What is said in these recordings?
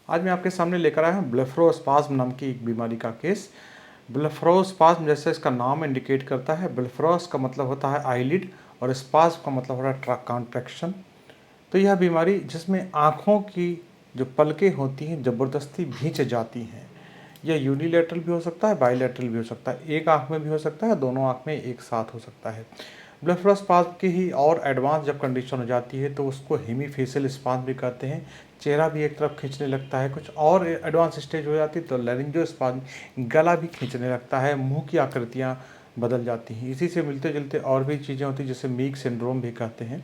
आज मैं आपके सामने लेकर आया हूँ ब्लेफरोस्पाज्म नाम की एक बीमारी का केस। ब्लेफरोस्पाज्म जैसे इसका नाम इंडिकेट करता है, ब्लेफरोस का मतलब होता है आईलिड और स्पाज्म का मतलब होता है कॉन्ट्रैक्शन। तो यह बीमारी जिसमें आँखों की जो पलकें होती हैं ज़बरदस्ती भींच जाती हैं। यह यूनिलेटरल भी हो सकता है, बाईलेटरल भी हो सकता है, एक आँख में भी हो सकता है, दोनों आँख में एक साथ हो सकता है। ब्लेफरोस्पाज्म की ही और एडवांस जब कंडीशन हो जाती है तो उसको हेमीफेशियल स्पाज्म भी कहते हैं। चेहरा भी एक तरफ खींचने लगता है। कुछ और एडवांस स्टेज हो जाती है तो लैरिंजोस्पाज्म, गला भी खींचने लगता है, मुंह की आकृतियाँ बदल जाती हैं। इसी से मिलते जुलते और भी चीज़ें होती हैं जिसे मीक सिंड्रोम भी कहते हैं,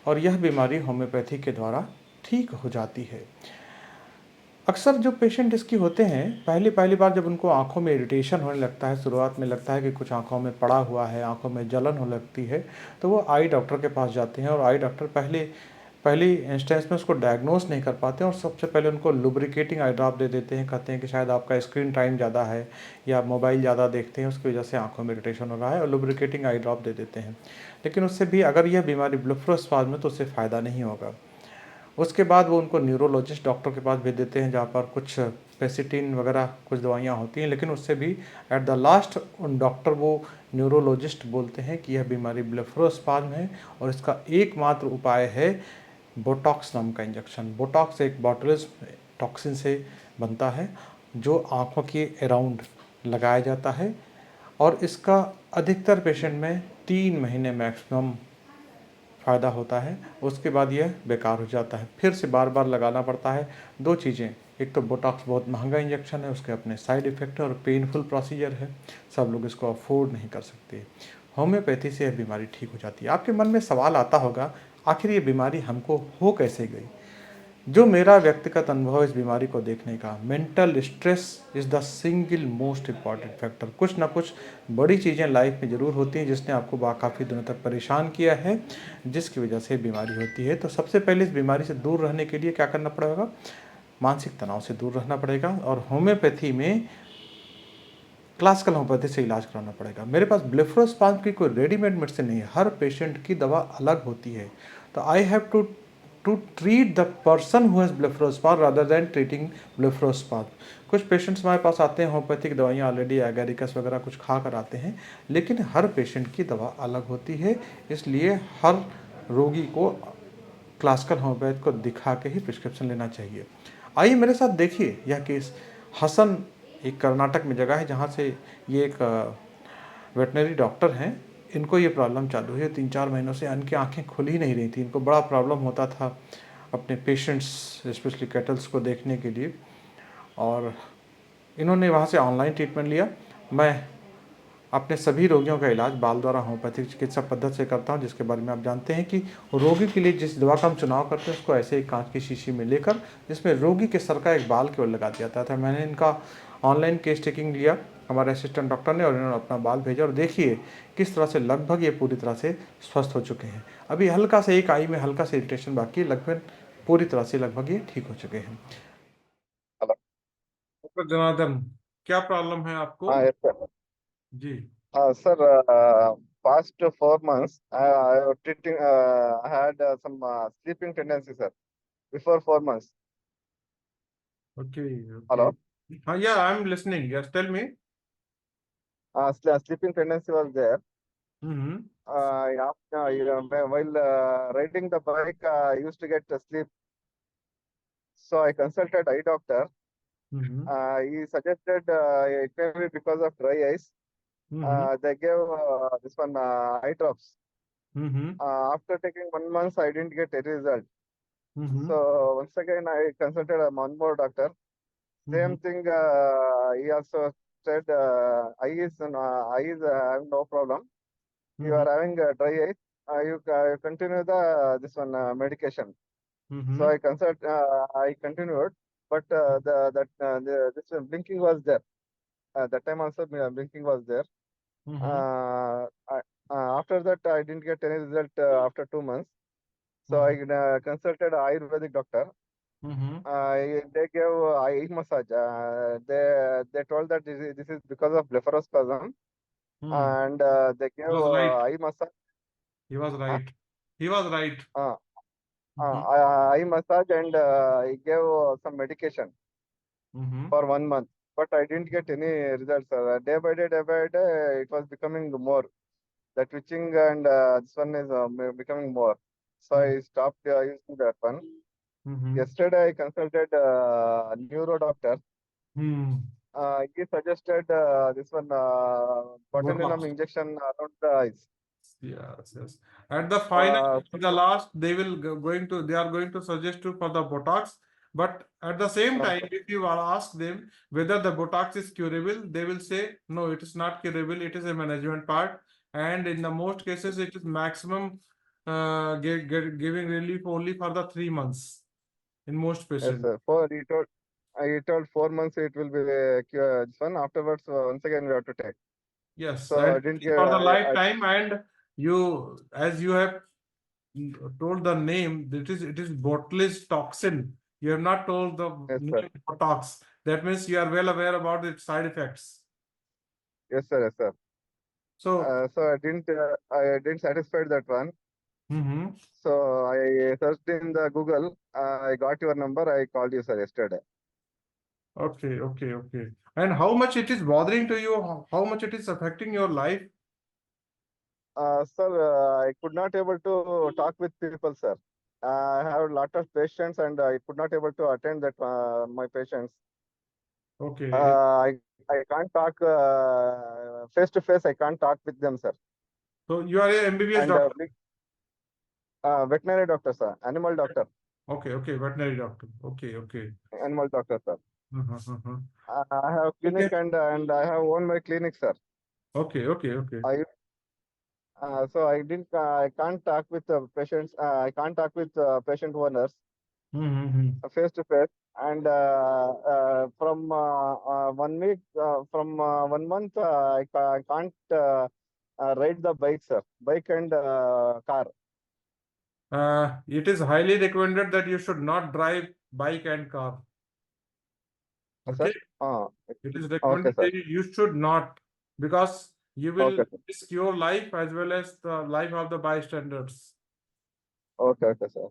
और यह बीमारी होम्योपैथी के द्वारा ठीक हो जाती है। अक्सर जो पेशेंट इसकी होते हैं, पहली पहली बार जब उनको आँखों में इरिटेशन होने लगता है, शुरुआत में लगता है कि कुछ आँखों में पड़ा हुआ है, आँखों में जलन होने लगती है, तो वो आई डॉक्टर के पास जाते हैं और आई डॉक्टर पहली इंस्टेंस में उसको डायग्नोस नहीं कर पाते हैं और सबसे पहले उनको लुब्रिकेटिंग आई ड्रॉप दे देते हैं। कहते हैं कि शायद आपका स्क्रीन टाइम ज़्यादा है या आप मोबाइल ज़्यादा देखते हैं, उसकी वजह से आँखों में इरिटेशन हो रहा है, और लुब्रिकेटिंग आई ड्रॉप दे देते हैं। लेकिन उससे भी अगर यह बीमारी ब्लेफरोस्पाज्म में तो उससे फ़ायदा नहीं होगा। उसके बाद वो उनको न्यूरोलॉजिस्ट डॉक्टर के पास भेज देते हैं, जहाँ पर कुछ पेसिटिन वगैरह कुछ दवाइयाँ होती हैं, लेकिन उससे भी एट द लास्ट उन डॉक्टर वो न्यूरोलॉजिस्ट बोलते हैं कि यह बीमारी ब्लेफरोस्पाज्म है और इसका एकमात्र उपाय है बोटॉक्स नाम का इंजेक्शन। बोटॉक्स एक बॉटुलिज्म टॉक्सिन से बनता है जो आँखों के अराउंड लगाया जाता है, और इसका अधिकतर पेशेंट में 3 महीने मैक्सिमम फ़ायदा होता है। उसके बाद यह बेकार हो जाता है, फिर से बार बार लगाना पड़ता है। दो चीज़ें, एक तो बोटॉक्स बहुत महंगा इंजेक्शन है, उसके अपने साइड इफ़ेक्ट है और पेनफुल प्रोसीजर है, सब लोग इसको अफोर्ड नहीं कर सकते। होम्योपैथी से यह बीमारी ठीक हो जाती है। आपके मन में सवाल आता होगा, आखिर ये बीमारी हमको हो कैसे गई? जो मेरा व्यक्तिगत अनुभव इस बीमारी को देखने का, mental stress is the single most important factor. कुछ ना कुछ बड़ी चीज़ें लाइफ में ज़रूर होती हैं जिसने आपको काफ़ी दिनों तक परेशान किया है, जिसकी वजह से बीमारी होती है। तो सबसे पहले इस बीमारी से दूर रहने के लिए क्या करना पड़ेगा? मानसिक तनाव से दूर रहना पड़ेगा, और होम्योपैथी में क्लासिकल होम्योपैथी से इलाज कराना पड़ेगा। मेरे पास ब्लेफरोस्पाज्म की कोई रेडीमेड मेडिसिन नहीं है, हर पेशेंट की दवा अलग होती है। तो I have to treat the person who has blepharospasm rather than treating blepharospasm. कुछ पेशेंट्स हमारे पास आते हैं होम्योपैथिक दवाइयाँ ऑलरेडी एगेरिकस वगैरह कुछ खा कर आते हैं, लेकिन हर पेशेंट की दवा अलग होती है, इसलिए हर रोगी को क्लासिकल होम्योपैथ को दिखा के ही प्रिस्क्रिप्शन लेना चाहिए। आइए मेरे साथ देखिए यह केस। हसन एक कर्नाटक में जगह है जहाँ से ये एक वेटनरी डॉक्टर हैं। इनको ये प्रॉब्लम चालू हुई है 3-4 महीनों से, इनकी आंखें खुल ही नहीं रही थी। इनको बड़ा प्रॉब्लम होता था अपने पेशेंट्स स्पेशली कैटल्स को देखने के लिए, और इन्होंने वहाँ से ऑनलाइन ट्रीटमेंट लिया। मैं अपने सभी रोगियों का इलाज बाल द्वारा होम्योपैथिक चिकित्सा पद्धति से करता हूँ, जिसके बारे में आप जानते हैं कि रोगी के लिए जिस दवा का हम चुनाव करते हैं उसको ऐसे ही कांच की शीशी में लेकर जिसमें रोगी के सर का एक बाल केवल लगा दिया जाता था। मैंने इनका ऑनलाइन केस टेकिंग लिया हमारे असिस्टेंट डॉक्टर ने, और इन्होंने अपना बाल भेजा, और देखिए किस तरह से लगभग ये पूरी तरह से स्वस्थ हो चुके हैं। अभी हल्का से एक आई में हल्का से इरिटेशन बाकी है, लगभग पूरी तरह से लगभग ये ठीक हो चुके हैं। Hello. डॉक्टर जनार्दन, क्या प्रॉब्लम है आपको? Yes, sir. Ji. Sir, past 4 months, I was treating, I had some sleeping tendency, sir, before 4 months. Okay. Okay. Hello. हाँ, yeah I am listening, yes tell me. Sleeping tendency was there. Hmm. While riding the bike, I used to get sleep. So I consulted eye doctor. Hmm. He suggested it may be because of dry eyes. Hmm. They gave this one eye drops. Hmm. After taking 1 month, I didn't get any result. Hmm. So once again, I consulted a one more doctor. Hmm. Same thing. He also said, eyes have no problem. You hmm. are having dry eyes. You continue the this one medication. So hmm. I continued, but this blinking was there. That time also blinking was there. Hmm. Uh, I, After that, I didn't get any result after 2 months. So I hmm. consulted a Ayurvedic doctor. Hmm. They gave eye massage. They told that this is because of blepharospasm, hmm. and they gave was right. eye massage. He was Uh, right. He was right. uh, Mhm. eye massage and I gave some medication Mhm. for 1 month, but I didn't get any results. Day by day, it was becoming more. The twitching and this one is becoming more. So Mhm. I stopped using that one. Mhm. Yesterday, I consulted neuro doctor. Hmm. He suggested this one botulinum Botox. injection around the eyes. Yes, yes. At the final, Uh, at the last, they are going to suggest you for the Botox. But at the same time, uh, if you are ask them whether the Botox is curable, they will say no, it is not curable. It is a management part, and in the most cases, it is maximum giving relief only for the 3 months in most yes, patients. sir. He told 4 months it will be cure. This one afterwards, once again we have to take. Yes, So and I didn't it is get. for the lifetime, and you, as you have told the name, it is botulism toxin. You have not told the Yes, sir. name Botox. That means you are well aware about its side effects. Yes, sir. Yes, sir. So, So I didn't satisfied that one. mhm. So I searched in the Google. I got your number. I called you, sir, yesterday. Okay, okay, okay. And how much it is bothering to you? How much it is affecting your life? Sir, I could not able to talk with people, sir. I have a lot of patients, and I could not able to attend that my patients. Okay. I can't talk face to face. I can't talk with them, sir. So you are a MBBS And doctor. veterinary doctor, sir. Okay, okay, veterinary doctor. Okay, okay. Animal doctor, sir. Uh-huh. I have Okay, clinic and I have owned my clinic, sir. okay, okay, okay. I so I didn't I can't talk with patients. I can't talk with patient owners Mm-hmm. face to face. And from 1 week, from 1 month, I can't ride the bike, sir. Bike and car. It is highly recommended that you should not drive bike and car. Sir. Okay. Uh, It is okay, recommended sir. that you should not, because you will Okay, sir. risk your life as well as the life of the bystanders. Okay, okay, sir.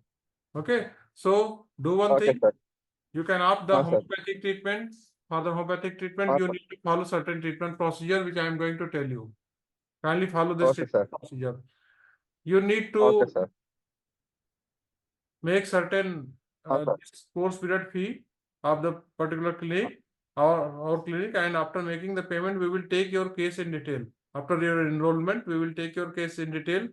Okay, so do one Okay, thing. sir. You can opt the Sir. homeopathic treatment. For the homeopathic treatment, you Sir. need to follow certain treatment procedure, which I am going to tell you. Kindly follow this Okay, treatment sir. procedure. You need Okay, to sir. make certain Sir. this course period fee of the particular clinic, our clinic, and after making the payment, we will take your case in detail. After your enrollment, we will take your case in detail,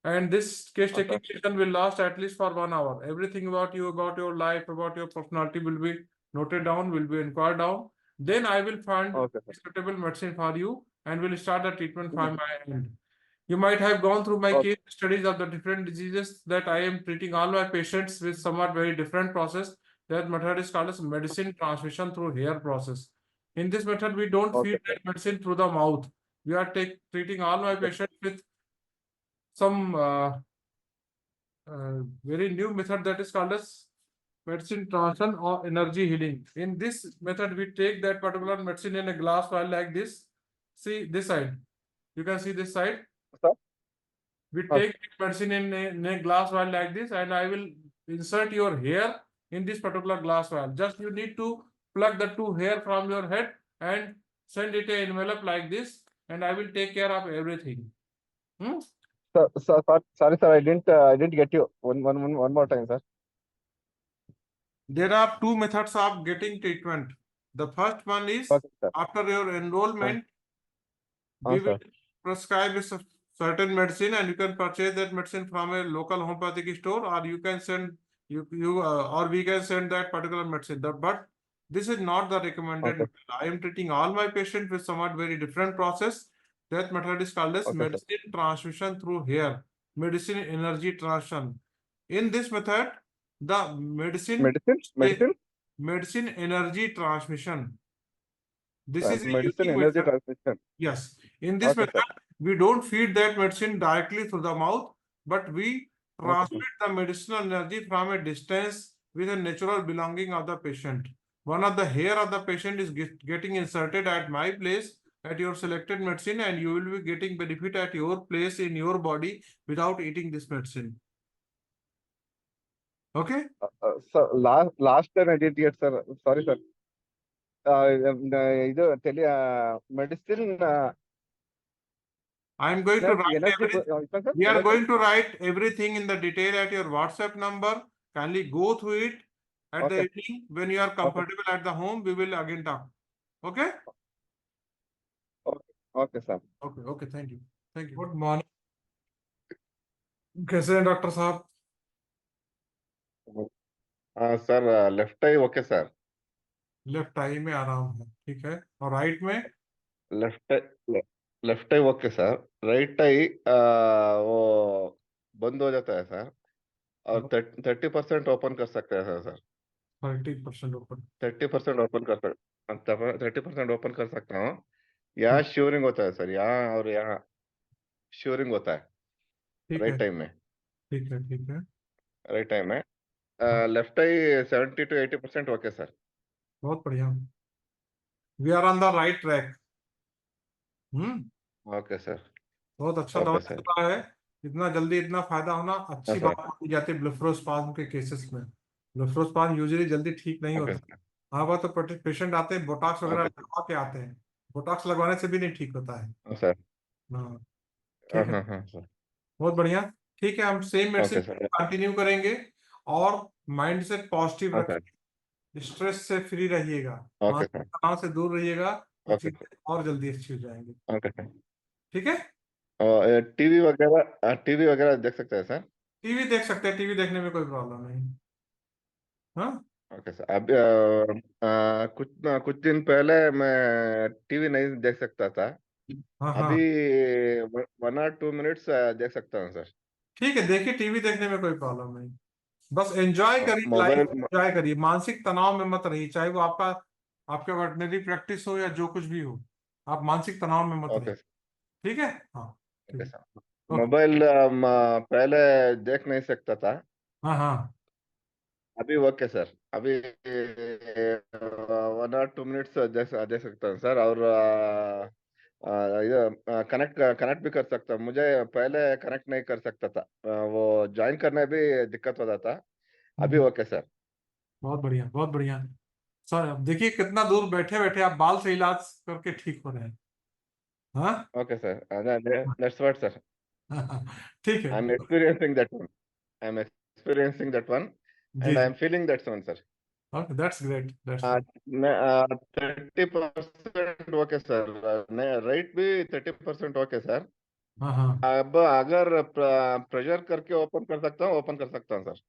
and this case taking Sir. session will last at least for 1 hour. Everything about you, about your life, about your personality will be noted down, will be inquired down. Then I will find Okay, sir. suitable medicine for you and will start the treatment Mhm. from my end. You might have gone through my Okay, case studies of the different diseases that I am treating all my patients with somewhat very different process. That method is called as medicine transmission through hair process. In this method, we don't okay, feed sir. that medicine through the mouth. We are treating all my Okay, patients with some very new method that is called as medicine transmission or energy healing. In this method, we take that particular medicine in a glass vial like this. See this side. You can see this side. sir. We Okay, take medicine in a glass vial like this, and I will insert your hair in this particular glass vial. Just you need to plug the two hair from your head and send it a envelope like this, and I will take care of everything. Hmm? sorry, sir. I didn't get you. One more time, sir. There are two methods of getting treatment. The first one is Okay, sir. after your enrollment, we will Sir. prescribe a certain medicine, and you can purchase that medicine from a local homeopathic store, or you can send or we can send that particular medicine. But this is not the recommended Okay, method. I am treating all my patients with somewhat very different process. That method is called as okay, sir. medicine transmission through hair, medicine energy transmission. In this method, the medicine Medicine, medicine energy transmission. This is a medicine, unique energy method. transmission. Yes. In this Okay, method, sir. we don't feed that medicine directly through the mouth, but we Okay, sir. transmit the medicinal energy from a distance with a natural belonging of the patient. One of the hair of the patient is getting inserted at my place at your selected medicine, and you will be getting benefit at your place in your body without eating this medicine. Okay, Sir, last time I did get, sir. Sorry, sir. ಇದು tele medicine I am going to write energy everything. sir, We are energy. going to write everything in the detail at your WhatsApp number. Kindly go through it at the Okay, evening when you are okay, comfortable at the home. We will again talk. Okay? okay, okay, sir. Okay, okay. Thank you. Thank you. Good morning. कैसे हैं doctor साहब? Sir left आई okay sir. Left आई में आराम है, ठीक है, और right में? Left left I okay sir. Right I वो बंद हो जाता है सर. और 30% ओपन कर सकते हैं सर. 30% ऊपर। 30% ओपन कर सकता 30% ओपन कर सकता हूँ. यहाँ श्योरिंग होता है सर. यहाँ और यहाँ श्योरिंग होता है ठीक है, राइट टाइम में. ठीक है, ठीक है। राइट टाइम में हाँ, left eye 70 to 80% okay sir. बहुत बढ़िया। We are on the right track. Hmm. Okay sir. बहुत अच्छा ओके दवाई चल सर. रहा है। इतना जल्दी इतना फायदा होना हाँ अच्छी सर. बात मानी जाती है ब्लेफरोस्पाज्म के केसेस में। ब्लेफरोस्पाज्म यूजुअली जल्दी ठीक नहीं ओके होता। सर. हाँ, बात तो पेशेंट आते हैं बोटॉक्स वगैरह ओके सर. लगवा के आते हैं। बोटॉक्स लगवाने से भी नहीं ठीक होता है। हाँ सर. हाँ, हाँ ठीक है। हाँ हाँ सर. बहुत बढ़िया। ठीक है, हम same medicine okay sir. Continue करेंगे। और माइंड सेट पॉजिटिव हाँ सर. रखिए। स्ट्रेस से फ्री रहिएगा। ओके मानसिक सर. तनाव से दूर रहिएगा तो ओके सर. चीजें और जल्दी अच्छी हो जाएंगी। Okay sir. ठीक है। और टीवी वगैरह देख सकते हैं सर. टीवी देख सकते हैं, टीवी देखने में कोई प्रॉब्लम नहीं। हाँ, ओके सर. अभी कुछ दिन पहले मैं टीवी नहीं देख सकता था. हाँ, अभी हाँ। 1 or 2 मिनट्स देख सकता हूँ सर. ठीक है, देखिए टीवी देखने में कोई प्रॉब्लम नहीं। बस एंजॉय करिए, लाइफ मोबाइल. एंजॉय करिए, मानसिक तनाव में मत रहिए, चाहे वो आपका आपके वर्डिनरी प्रैक्टिस हो या जो कुछ भी हो। आप मानसिक तनाव में मत रहिए। ओके. ठीक है। हाँ, ठीक ओके है। सर. ओके। मोबाइल पहले देख नहीं सकता था. हाँ, हाँ। अभी ओके सर. अभी 1 or 2 मिनट्स दे सकता हूँ सर. और ये कनेक्ट भी कर सकता हूँ. मुझे पहले कनेक्ट नहीं कर सकता था. वो ज्वाइन करने भी दिक्कत होता था. अभी हम्म, ओके सर. बहुत बढ़िया, बहुत बढ़िया। सर अब देखिए कितना दूर बैठे बैठे आप बाल से इलाज करके ठीक हो रहे हैं। हाँ। Okay sir. That's what sir. ठीक है। I am experiencing that one. I am experiencing that one. जी, एंड आई जी। Am feeling that one sir. Okay, that's great, that's great. 30% okay sir. Right भी 30% ओके सर. हाँ, हाँ। अब अगर pressure करके ओपन कर सकता हूँ, ओपन कर सकता हूँ सर.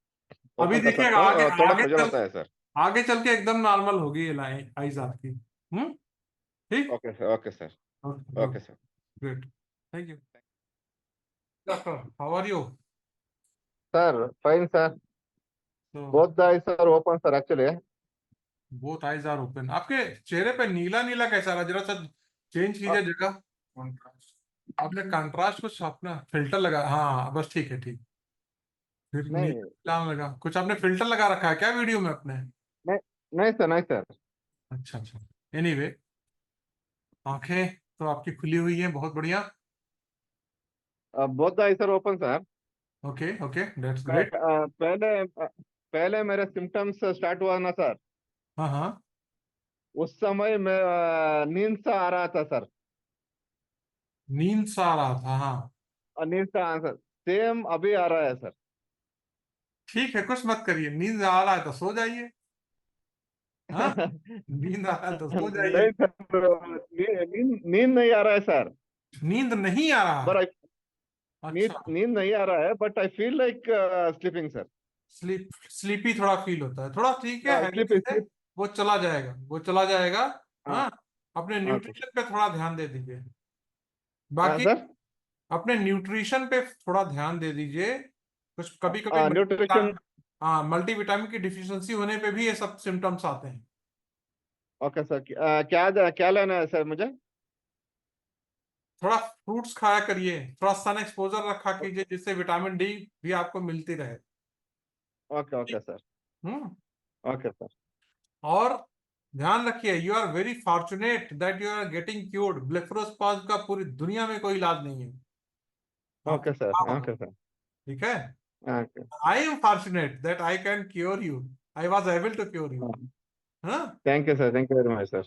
अभी ओपन कर देखिएगा सकता आगे हूँ. थोड़ा आगे प्रेशर चल होता है सर. आगे चल के एकदम नॉर्मल होगी ये लाइन आइज आपकी। ठीक। Okay sir. Okay sir. Okay, okay okay. Sir. Great. Thank you. Doctor, how are you? Sir fine sir. तो both the eyes are open sir actually. Both eyes are open. आपके चेहरे पे नीला नीला कैसा रहा? जरा सा चेंज कीजिए जगह। कंट्रास्ट। आपने कंट्रास्ट कुछ अपना फिल्टर लगा? हाँ, बस ठीक है, ठीक। फिर नहीं नीला लगा कुछ, आपने फिल्टर लगा रखा है क्या वीडियो में अपने? नहीं नहीं सर. नहीं सर. अच्छा, अच्छा। एनीवे, आंखें तो आपकी खुली हुई हैं, बहुत बढ़िया। Both the eyes are open sir. Okay, okay, that's great. पहले पहले मेरे सिम्टम्स स्टार्ट हुआ ना सर. हाँ, हाँ। उस समय मैं नींद सा आ रहा था सर. नींद सा आ रहा था, हाँ। नींद सा सर. सेम अभी आ रहा है सर. ठीक है, कुछ मत करिए, नींद आ रहा है तो सो जाइए। हाँ। नींद आ रहा है तो सो जाइए। नहीं सर. नींद नहीं आ रहा है सर. नींद नहीं आ रहा है? पर नींद अच्छा। नींद नहीं आ रहा है. But I feel like sleeping sir. Sleepy थोड़ा फील होता है, थोड़ा ठीक है, स्लीप एनर्जी है। स्लीप. वो चला जाएगा, वो चला जाएगा। हाँ. हाँ। अपने हाँ सर. न्यूट्रिशन पे थोड़ा ध्यान दे दीजिए। हाँ बाकी सर. अपने न्यूट्रिशन पे थोड़ा ध्यान दे दीजिए। कुछ कभी कभी न्यूट्रिशन. हाँ, मल्टीविटामिन की डिफिशियंसी होने पे भी ये सब सिम्टम्स आते हैं। Okay sir. क्या लेना है सर मुझे? थोड़ा फ्रूट्स खाया करिए, थोड़ा सन एक्सपोजर रखा कीजिए जिससे विटामिन डी भी आपको मिलती रहे। Okay okay sir. Hmm. Okay sir. और ध्यान रखिए, you are very fortunate that you are getting cured. Blepharospasm का पूरी दुनिया में कोई इलाज नहीं है। ओके आपको सर. लाभ होगा। Okay sir. ठीक है। Okay. I am fortunate that I can cure you. I was able to cure you. हाँ Thank you, sir. Thank you very much, sir.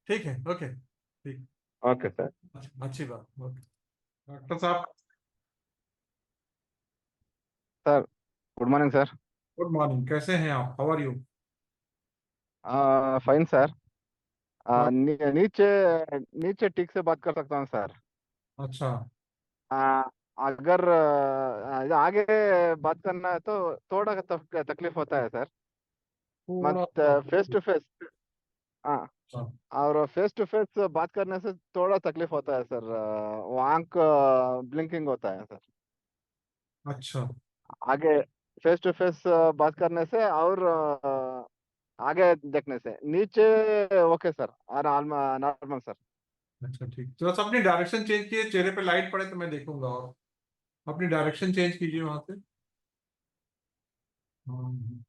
ठीक है ओके ठीक Okay, sir. अच्छी बात ओके डॉक्टर साहब Sir, good morning, sir. Good morning कैसे हैं आप how are you Fine, sir. नीचे नीचे ठीक से बात कर सकता हूँ, सर। अच्छा आ, अगर आगे बात करना है तो थोड़ा तकलीफ होता है, सर। थोड़ा मत फेस टू फेस। हाँ। सा और फेस टू फेस बात करने से थोड़ा तकलीफ होता है, सर। वो आंख ब्लिंकिंग होता है, सर। अच्छा आगे फेस टू फेस बात करने से और आगे देखने से नीचे ओके, सर। और नॉर्मल, सर। अच्छा ठीक तो बस अपनी डायरेक्शन चेंज कीजिए चेहरे पे लाइट पड़े तो मैं देखूंगा और अपनी डायरेक्शन चेंज कीजिए वहां से हम्म,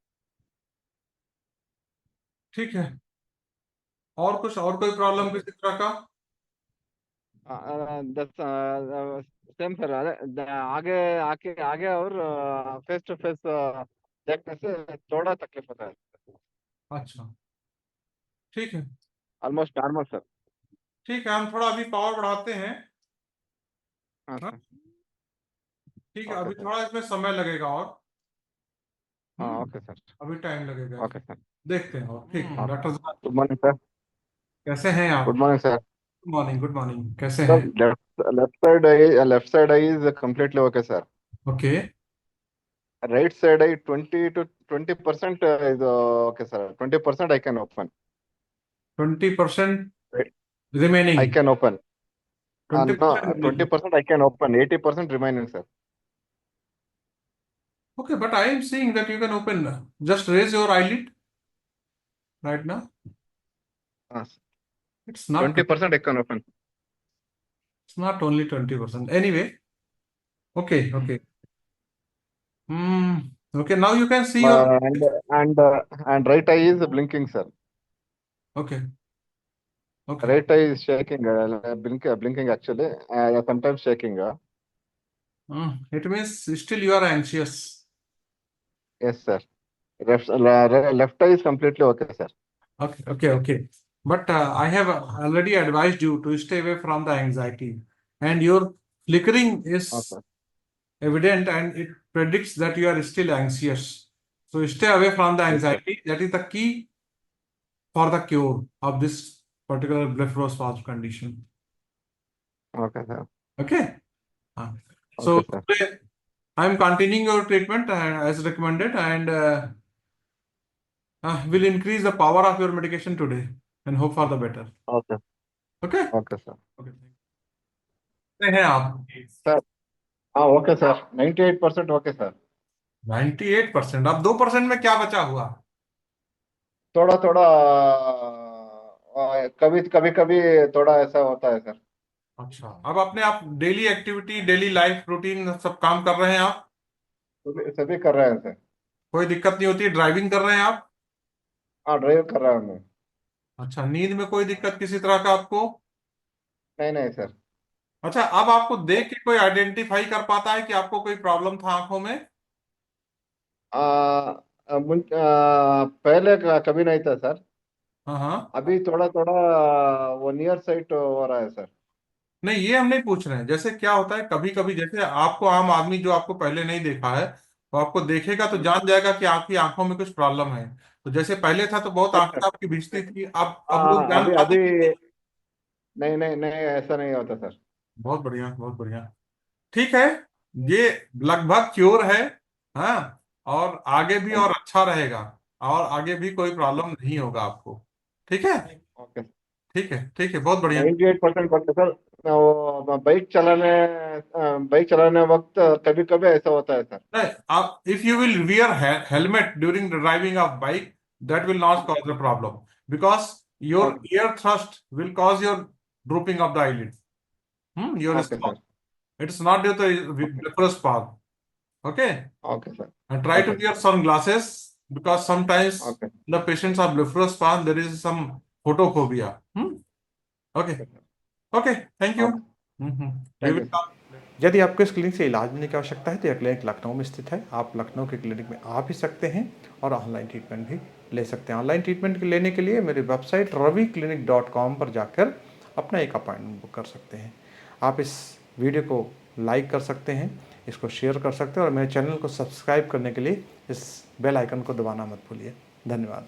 ठीक है और कुछ और कोई प्रॉब्लम ओके। किसी तरह का सेम, सर। अरे आगे आके आगे और फेस टू फेस देखने से थोड़ा तकलीफ होता है। अच्छा ठीक है ऑलमोस्ट नॉर्मल, सर। ठीक है हम थोड़ा अभी पावर बढ़ाते हैं हाँ, हाँ सर। ठीक है ओके, अभी सर। थोड़ा इसमें समय लगेगा और हाँ, ओके, सर। अभी टाइम लगेगा ओके, इसमें सर। देखते हैं और ठीक है ओके। डॉक्टर साहब गुड मॉर्निंग, सर। कैसे हैं आप good morning, sir. Good morning कैसे सर, हैं left side I is completely okay, sir. Okay right side I 20% is okay, sir. 20% I can open. 20% Right. I remaining can open. Twenty No, percent remaining 20% I can open. 80% remaining, sir. Okay but I am seeing that you can open just raise your eyelid right now Uh, it's not 20% I can open. it's not only 20% anyway okay okay okay now you can see your Uh, and and right eye is blinking, sir. okay okay Right eye is shaking. Blinking actually. Sometimes shaking. it means still you are anxious Yes, sir. Left eye is completely okay, sir. okay but I have already advised you to stay away from the anxiety and your flickering is Okay. evident and it predicts that you are still anxious. So stay away from the Yes, sir. anxiety. That is the key for the cure of this particular blepharospasm condition. Okay, sir. Okay. Okay, So sir. today I am continuing your treatment as recommended and will increase the power of your medication today and hope for the better. Okay. Okay. Okay, sir. Okay. कैसे हैं आप Sir. Okay, sir. 98% okay, sir. 98% अब 2% में क्या बचा हुआ थोड़ा थोड़ा कभी कभी कभी थोड़ा ऐसा होता है, सर। अच्छा अब अपने आप daily activity daily life routine सब काम कर रहे हैं आप सभी कर रहे हैं, सर। कोई दिक्कत नहीं होती ड्राइविंग कर रहे हैं आप हाँ, ड्राइव कर रहा हूँ मैं। अच्छा नींद में कोई दिक्कत किसी तरह का आपको नहीं, नहीं, सर। अच्छा अब आपको देख के कोई आइडेंटिफाई कर पाता है कि आपको कोई प्रॉब्लम था आंखों में पहले कभी नहीं था, सर। हाँ हाँ अभी थोड़ा थोड़ा वो नियर साइट हो रहा है, सर। नहीं ये हम नहीं पूछ रहे हैं जैसे क्या होता है कभी कभी जैसे आपको आम आदमी जो आपको पहले नहीं देखा है वो आपको देखेगा तो जान जाएगा कि आपकी आंखों में कुछ प्रॉब्लम है तो जैसे पहले था तो बहुत यस, आंखें सर। आपकी भिजती थी अब लोग जान अभी पाते अभी कि नहीं नहीं, नहीं, नहीं, ऐसा नहीं होता, सर। बहुत बढ़िया बहुत बढ़िया ठीक है ये लगभग क्योर है हाँ और आगे भी और अच्छा रहेगा और आगे भी कोई प्रॉब्लम नहीं होगा आपको ठीक है ओके। ठीक है बहुत बढ़िया 98% करते, सर। वो बाइक चलाने वक्त कभी कभी ऐसा होता है, सर। नहीं आप if you will wear helmet during the driving of bike that will not cause the problem because your okay. ear thrust will cause your drooping of the eyelid your okay, skull sir. it's not due to okay. the first part okay okay, sir. and try to okay, wear sir. sunglasses because sometimes okay. the patients are blepharospasm there is some photophobia okay okay, sir. okay thank you okay. hmm we thank will you, sir. talk यदि आपको इस clinic से इलाज लेने की आवश्यकता है तो यह क्लिनिक लखनऊ में स्थित है। आप लखनऊ के क्लिनिक में आ भी सकते हैं और ऑनलाइन ट्रीटमेंट भी ले सकते हैं। ऑनलाइन ट्रीटमेंट लेने के लिए मेरी वेबसाइट raviclinic.com पर जाकर अपना एक अपॉइंटमेंट बुक कर सकते हैं। आप इस वीडियो को लाइक कर सकते हैं, इसको शेयर कर सकते हैं और मेरे चैनल को सब्सक्राइब करने के लिए इस बेल आइकन को दबाना मत भूलिए। धन्यवाद।